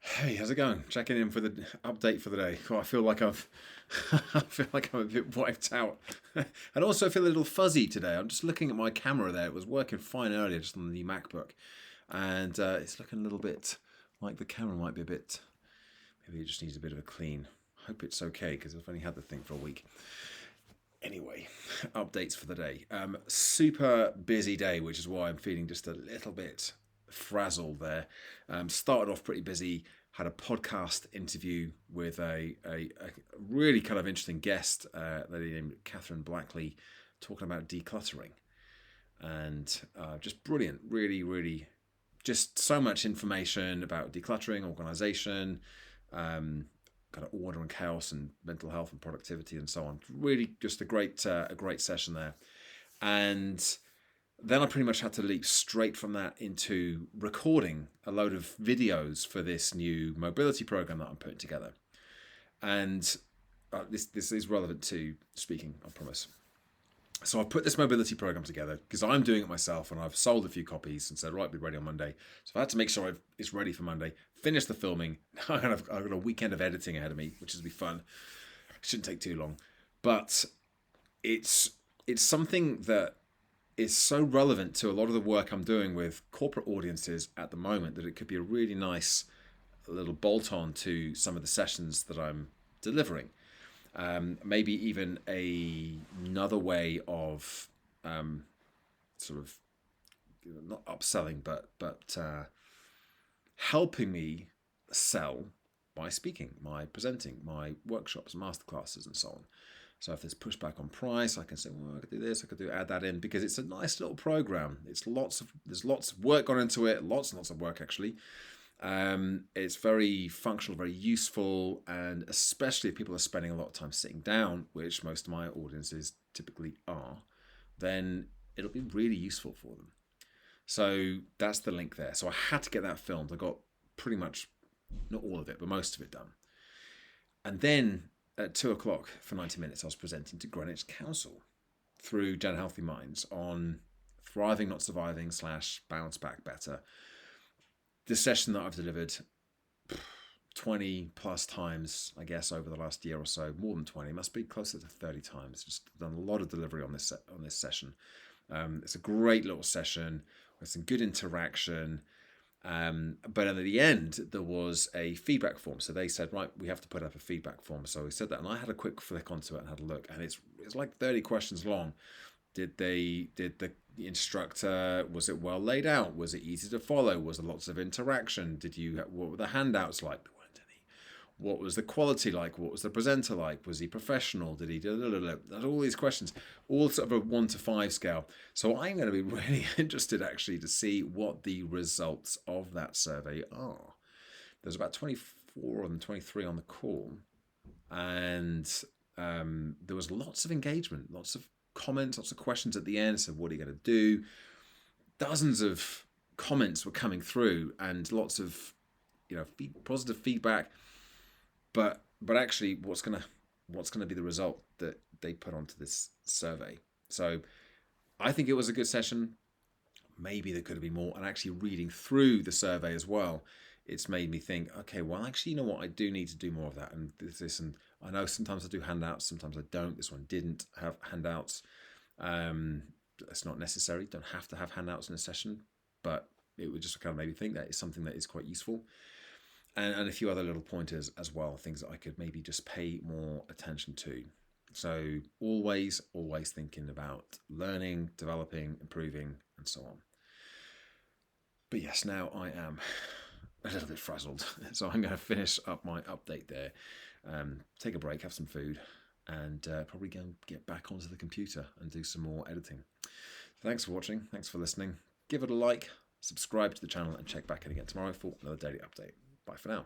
Hey, how's it going? Checking in for the update for the day. Oh, I feel like I feel like I'm a bit wiped out, and also I feel a little fuzzy today. I'm just looking at my camera there. It was working fine earlier, just on the new MacBook, and it's looking a little bit like the camera might be a bit. Maybe it just needs a bit of a clean. Hope it's okay because I've only had the thing for a week. Anyway, updates for the day. Super busy day, which is why I'm feeling just a little bit frazzled there. Started off pretty busy. Had a podcast interview with a really kind of interesting guest, lady named Catherine Blackley, talking about decluttering. And just brilliant. Really, really, just so much information about decluttering, organization, um, kind of order and chaos and mental health and productivity and so on. Really, just a great session there. And then I pretty much had to leap straight from that into recording a load of videos for this new mobility program that I'm putting together. And this is relevant to speaking, I promise. So I've put this mobility program together because I'm doing it myself, and I've sold a few copies and said, right, be ready on Monday. So I had to make sure it's ready for Monday. Finish the filming. I've got a weekend of editing ahead of me, which will be fun. Shouldn't take too long, but it's it's something that is so relevant to a lot of the work I'm doing with corporate audiences at the moment that it could be a really nice little bolt on to some of the sessions that I'm delivering. Maybe even another way of sort of not upselling, but helping me sell my speaking, my presenting, my workshops, masterclasses, and so on. So if there's pushback on price, I can say, well, I could do this, I could do add that in because it's a nice little program. There's lots of work gone into it, lots and lots of work actually. It's very functional, very useful, and especially if people are spending a lot of time sitting down, which most of my audiences typically are, then it'll be really useful for them. So that's the link there. So I had to get that filmed. I got pretty much not all of it, but most of it done. And then at 2 o'clock for 90 minutes, I was presenting to Greenwich Council through Gen Healthy Minds on thriving, not surviving / bounce back better. The session that I've delivered 20 plus times, I guess, over the last year or so, more than 20, must be closer to 30 times. Just done a lot of delivery on this session. It's a great little session with some good interaction. But at the end, there was a feedback form. So they said, right, we have to put up a feedback form. So we said that, and I had a quick flick onto it and had a look, and it's like 30 questions long. Did the instructor, was it well laid out? Was it easy to follow? Was there lots of interaction? What were the handouts like? There weren't any. What was the quality like? What was the presenter like? Was he professional? Did he do all these questions, all sort of a 1 to 5 scale. So I'm going to be really interested actually to see what the results of that survey are. There's about 24 and 23 on the call, and there was lots of engagement, lots of comments, lots of questions at the end. So what are you going to do? Dozens of comments were coming through, and lots of positive feedback. But actually, what's gonna be the result that they put onto this survey? So I think it was a good session. Maybe there could have been more. And actually, reading through the survey as well, it's made me think, okay, well, actually, you know what? I do need to do more of that. And this, and I know sometimes I do handouts, sometimes I don't. This one didn't have handouts. Um, it's not necessary. Don't have to have handouts in a session, but it would just kind of maybe think that is something that is quite useful. And a few other little pointers as well, things that I could maybe just pay more attention to. So always thinking about learning, developing, improving, and so on. But yes, now I am a little bit frazzled. So I'm going to finish up my update there, take a break, have some food, and probably go and get back onto the computer and do some more editing. Thanks for watching. Thanks for listening. Give it a like, subscribe to the channel, and check back in again tomorrow for another daily update. Bye for now.